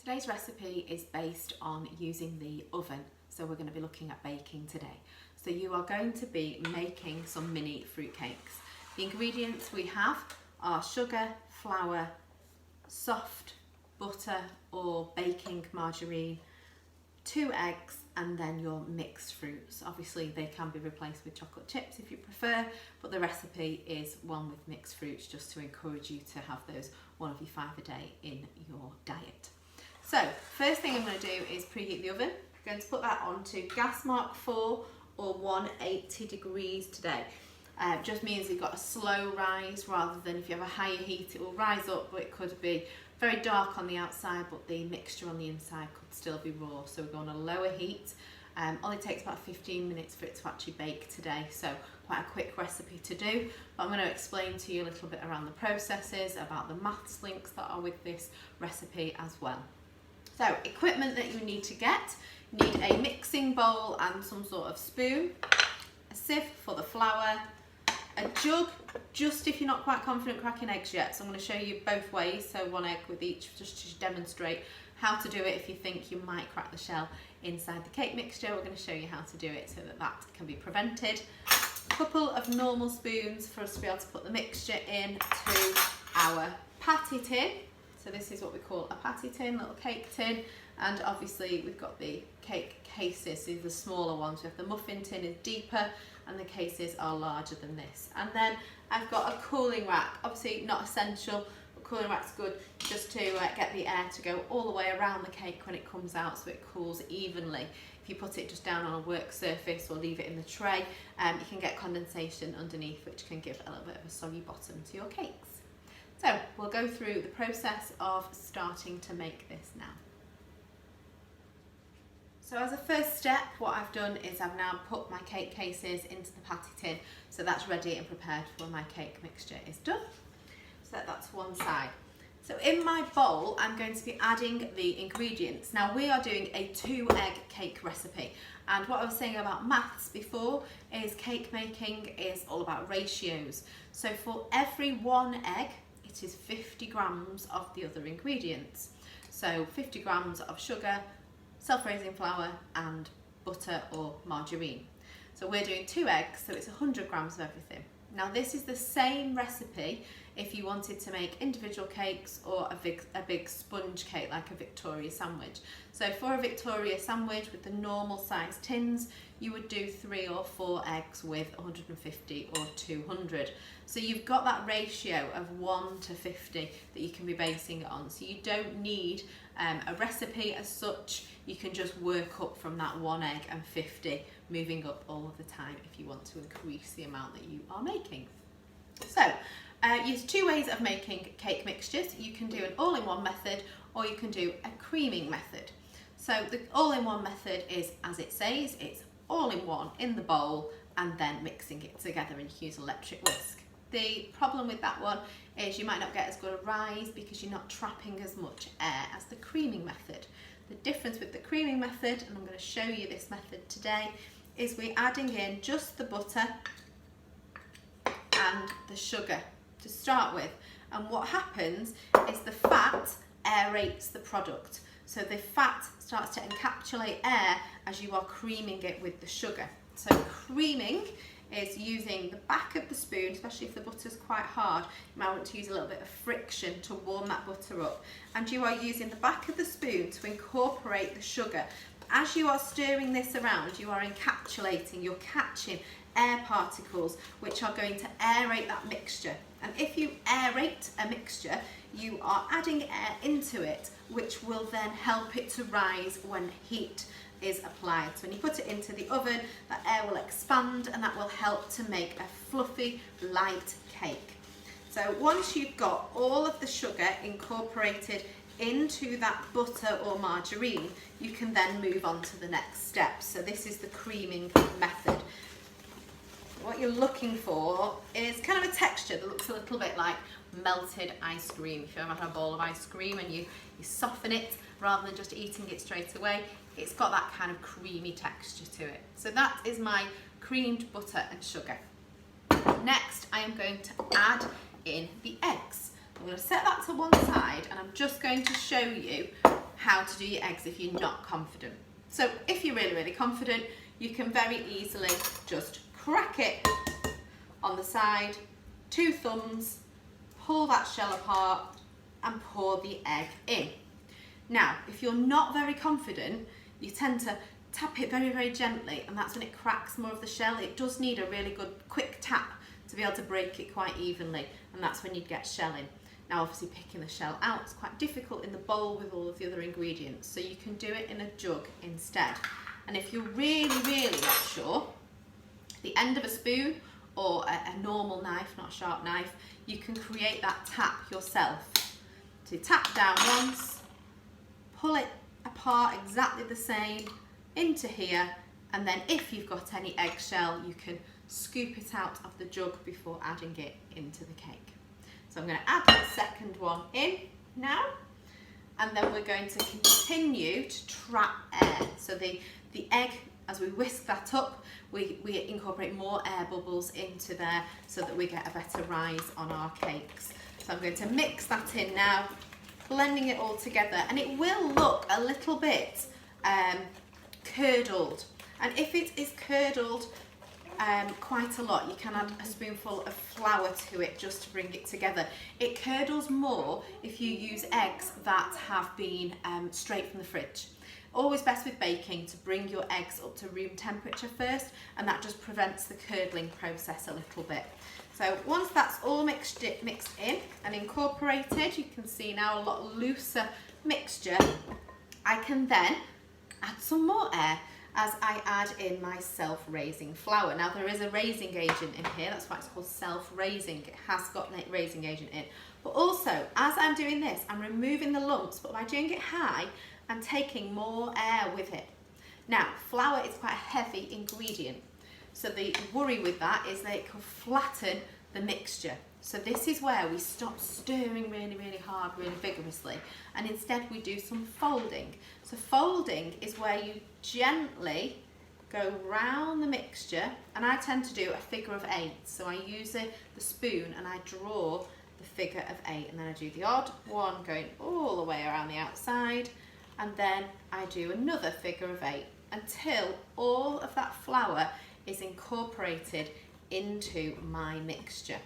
Today's recipe is based on using the oven, so we're going to be looking at baking today. So you are going to be making some mini fruit cakes. The ingredients we have are sugar, flour, soft butter or baking margarine, 2 eggs, and then your mixed fruits. Obviously they can be replaced with chocolate chips if you prefer, but the recipe is one with mixed fruits just to encourage you to have those 1 of your 5 a day in your diet. So first thing I'm going to do is preheat the oven. I'm going to put that onto gas mark 4 or 180 degrees today. Just means you've got a slow rise rather than if you have a higher heat it will rise up, but it could be very dark on the outside but the mixture on the inside could still be raw. So we're going on a lower heat. Only takes about 15 minutes for it to actually bake today, so quite a quick recipe to do. But I'm going to explain to you a little bit around the processes, about the maths links that are with this recipe as well. So equipment that you need to get, you need a mixing bowl and some sort of spoon, a sieve for the flour, a jug, just if you're not quite confident cracking eggs yet. So I'm going to show you both ways, so 1 egg with each, just to demonstrate how to do it if you think you might crack the shell inside the cake mixture. We're going to show you how to do it so that that can be prevented. A couple of normal spoons for us to be able to put the mixture into our patty tin. So this is what we call a patty tin, little cake tin, and obviously we've got the cake cases, these are the smaller ones. We have the muffin tin is deeper and the cases are larger than this. And then I've got a cooling rack, obviously not essential, but cooling rack's good just to get the air to go all the way around the cake when it comes out so it cools evenly. If you put it just down on a work surface or leave it in the tray, you can get condensation underneath, which can give a little bit of a soggy bottom to your cakes. So we'll go through the process of starting to make this now. So as a first step, what I've done is I've now put my cake cases into the patty tin, so that's ready and prepared for when my cake mixture is done. So that's one side. So in my bowl, I'm going to be adding the ingredients. Now we are doing a 2-egg cake recipe, and what I was saying about maths before is cake making is all about ratios. So for every 1 egg, it is 50 grams of the other ingredients. So 50 grams of sugar, self-raising flour and butter or margarine. So we're doing 2 eggs, so it's 100 grams of everything. Now this is the same recipe if you wanted to make individual cakes or a big sponge cake like a Victoria sandwich. So for a Victoria sandwich with the normal size tins, you would do 3 or 4 eggs with 150 or 200. So you've got that ratio of 1 to 50 that you can be basing it on. So you don't need a recipe as such, you can just work up from that 1 egg and 50, moving up all of the time if you want to increase the amount that you are making. So use 2 ways of making cake mixtures. You can do an all-in-one method or you can do a creaming method. So the all-in-one method is, as it says, it's all-in-one in the bowl and then mixing it together, and you can use an electric whisk. The problem with that one is you might not get as good a rise because you're not trapping as much air as the creaming method. The difference with the creaming method, and I'm going to show you this method today, is we're adding in just the butter and the sugar to start with, and what happens is the fat aerates the product. So the fat starts to encapsulate air as you are creaming it with the sugar. So creaming is using the back of the spoon, especially if the butter's quite hard, you might want to use a little bit of friction to warm that butter up. And you are using the back of the spoon to incorporate the sugar. As you are stirring this around, you are encapsulating, you're catching air particles which are going to aerate that mixture. And if you aerate a mixture, you are adding air into it, which will then help it to rise when heat is applied. So when you put it into the oven, that air will expand and that will help to make a fluffy, light cake. So once you've got all of the sugar incorporated into that butter or margarine, you can then move on to the next step. So this is the creaming method. What you're looking for is kind of a texture that looks a little bit like melted ice cream. If you ever had a bowl of ice cream and you soften it rather than just eating it straight away, it's got that kind of creamy texture to it. So that is my creamed butter and sugar. Next, I am going to add in the eggs. I'm going to set that to one side and I'm just going to show you how to do your eggs if you're not confident. So if you're really, really confident, you can very easily just crack it on the side, 2 thumbs, pull that shell apart and pour the egg in. Now, if you're not very confident, you tend to tap it very, very gently, and that's when it cracks more of the shell. It does need a really good quick tap to be able to break it quite evenly, and that's when you'd get shelling. Now obviously picking the shell out is quite difficult in the bowl with all of the other ingredients, so you can do it in a jug instead. And if you're really, really not sure, the end of a spoon or a normal knife, not a sharp knife, you can create that tap yourself. So you tap down once, pull it apart exactly the same into here, and then if you've got any eggshell, you can scoop it out of the jug before adding it into the cake. So I'm going to add the second one in now, and then we're going to continue to trap air. So the egg, as we whisk that up, we incorporate more air bubbles into there so that we get a better rise on our cakes. So I'm going to mix that in now, blending it all together, and it will look a little bit curdled. And if it is curdled quite a lot, you can add a spoonful of flour to it just to bring it together. It curdles more if you use eggs that have been straight from the fridge. Always best with baking to bring your eggs up to room temperature first, and that just prevents the curdling process a little bit. So once that's all mixed in and incorporated, you can see now a lot looser mixture, I can then add some more air as I add in my self-raising flour. Now there is a raising agent in here, that's why it's called self-raising. It has got a raising agent in. But also, as I'm doing this, I'm removing the lumps, but by doing it high, I'm taking more air with it. Now, flour is quite a heavy ingredient, so the worry with that is that it can flatten the mixture. So this is where we stop stirring really, really hard, really vigorously, and instead we do some folding. So folding is where you gently go round the mixture, and I tend to do a figure of 8. So I use the spoon and I draw the figure of 8, and then I do the odd one going all the way around the outside, and then I do another figure of 8 until all of that flour is incorporated into my mixture.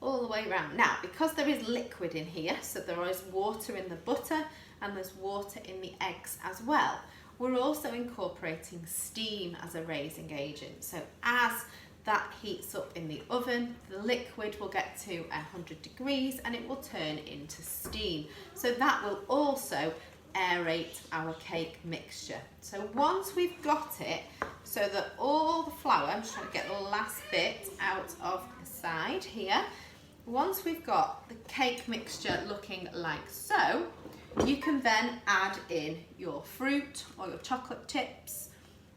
All the way around. Now, because there is liquid in here, so there is water in the butter and there's water in the eggs as well, we're also incorporating steam as a raising agent. So as that heats up in the oven, the liquid will get to 100 degrees and it will turn into steam. So that will also aerate our cake mixture. So once we've got it, so that all the flour, I'm just trying to get the last bit out of the side here. Once we've got the cake mixture looking like so, you can then add in your fruit or your chocolate chips,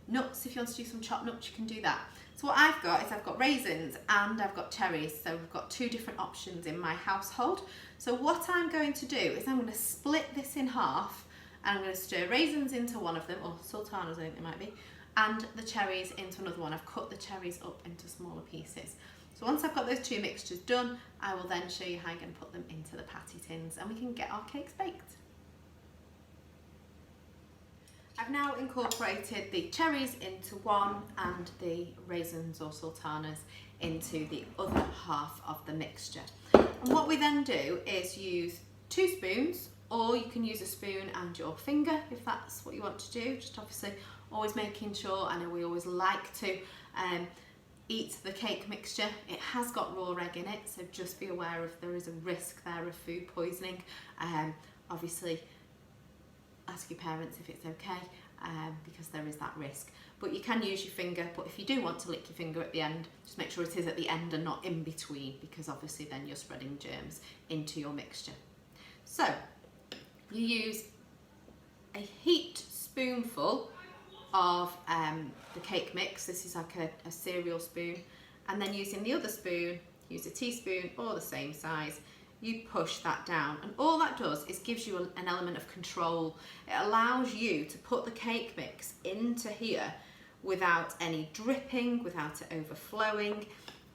nuts. If you want to do some chopped nuts, you can do that. So what I've got is I've got raisins and I've got cherries. So we've got 2 different options in my household. So what I'm going to do is I'm going to split this in half, and I'm going to stir raisins into one of them, or sultanas I think they might be, and the cherries into another one. I've cut the cherries up into smaller pieces. So once I've got those 2 mixtures done, I will then show you how I'm going to put them into the patty tins and we can get our cakes baked. I've now incorporated the cherries into one and the raisins or sultanas into the other half of the mixture. And what we then do is use 2 spoons, or you can use a spoon and your finger if that's what you want to do. Just obviously always making sure, I know we always like to eat the cake mixture. It has got raw egg in it, so just be aware of there is a risk there of food poisoning. Obviously ask your parents if it's okay, because there is that risk. But you can use your finger, but if you do want to lick your finger at the end, just make sure it is at the end and not in between, because obviously then you're spreading germs into your mixture. So you use a heaped spoonful of the cake mix. This is like a cereal spoon, and then using the other spoon, use a teaspoon or the same size, you push that down, and all that does is gives you an element of control. It allows you to put the cake mix into here without any dripping, without it overflowing.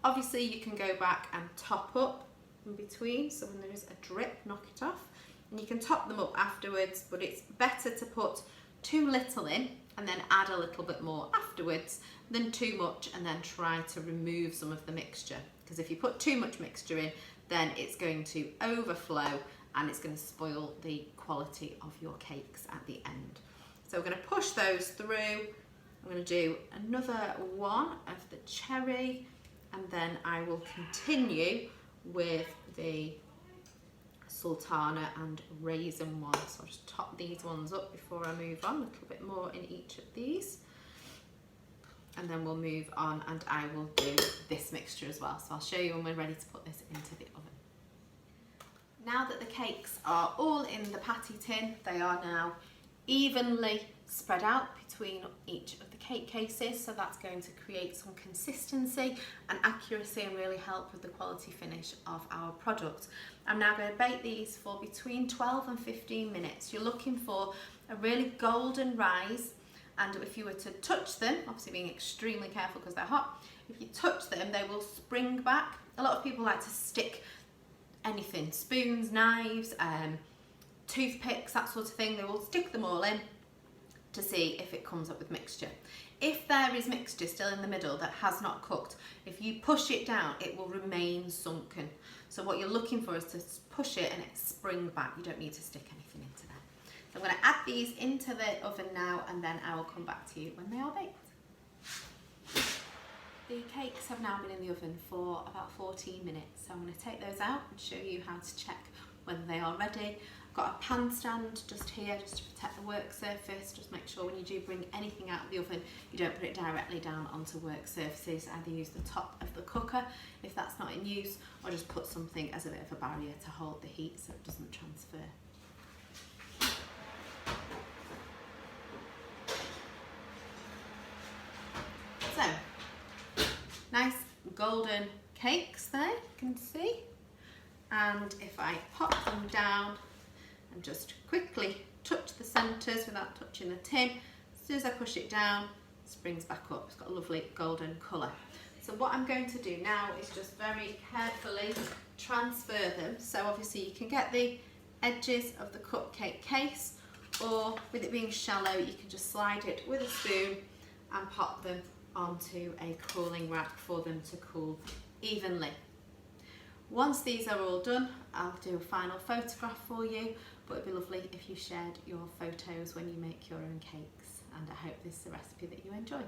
Obviously you can go back and top up in between, so when there is a drip, knock it off. and you can top them up afterwards, but it's better to put too little in and then add a little bit more afterwards than too much and then try to remove some of the mixture, because if you put too much mixture in, then it's going to overflow and it's going to spoil the quality of your cakes at the end. So we're going to push those through. I'm going to do another one of the cherry, and then I will continue with the sultana and raisin one. So I'll just top these ones up before I move on, a little bit more in each of these. And then we'll move on and I will do this mixture as well. So I'll show you when we're ready to put this into the oven. Now that the cakes are all in the patty tin, they are now evenly spread out between each of the cake cases, so that's going to create some consistency and accuracy and really help with the quality finish of our product. I'm now going to bake these for between 12 and 15 minutes. You're looking for a really golden rise, and if you were to touch them, obviously being extremely careful because they're hot, if you touch them they will spring back. A lot of people like to stick anything, spoons, knives, toothpicks, that sort of thing, they will stick them all in to see if it comes up with mixture. If there is mixture still in the middle that has not cooked, if you push it down, it will remain sunken. So what you're looking for is to push it and it spring back. You don't need to stick anything into there. So I'm going to add these into the oven now, and then I will come back to you when they are baked. The cakes have now been in the oven for about 14 minutes, so I'm going to take those out and show you how to check whether they are ready. I've got a pan stand just here, just to protect the work surface. Just make sure when you do bring anything out of the oven, you don't put it directly down onto work surfaces. Either use the top of the cooker if that's not in use, or just put something as a bit of a barrier to hold the heat so it doesn't transfer. So, nice golden cakes there, you can see. And if I pop them down and just quickly touch the centres without touching the tin, as soon as I push it down, it springs back up. It's got a lovely golden colour. So what I'm going to do now is just very carefully transfer them. So obviously you can get the edges of the cupcake case, or with it being shallow, you can just slide it with a spoon and pop them onto a cooling rack for them to cool evenly. Once these are all done, I'll do a final photograph for you, but it'd be lovely if you shared your photos when you make your own cakes, and I hope this is a recipe that you enjoy.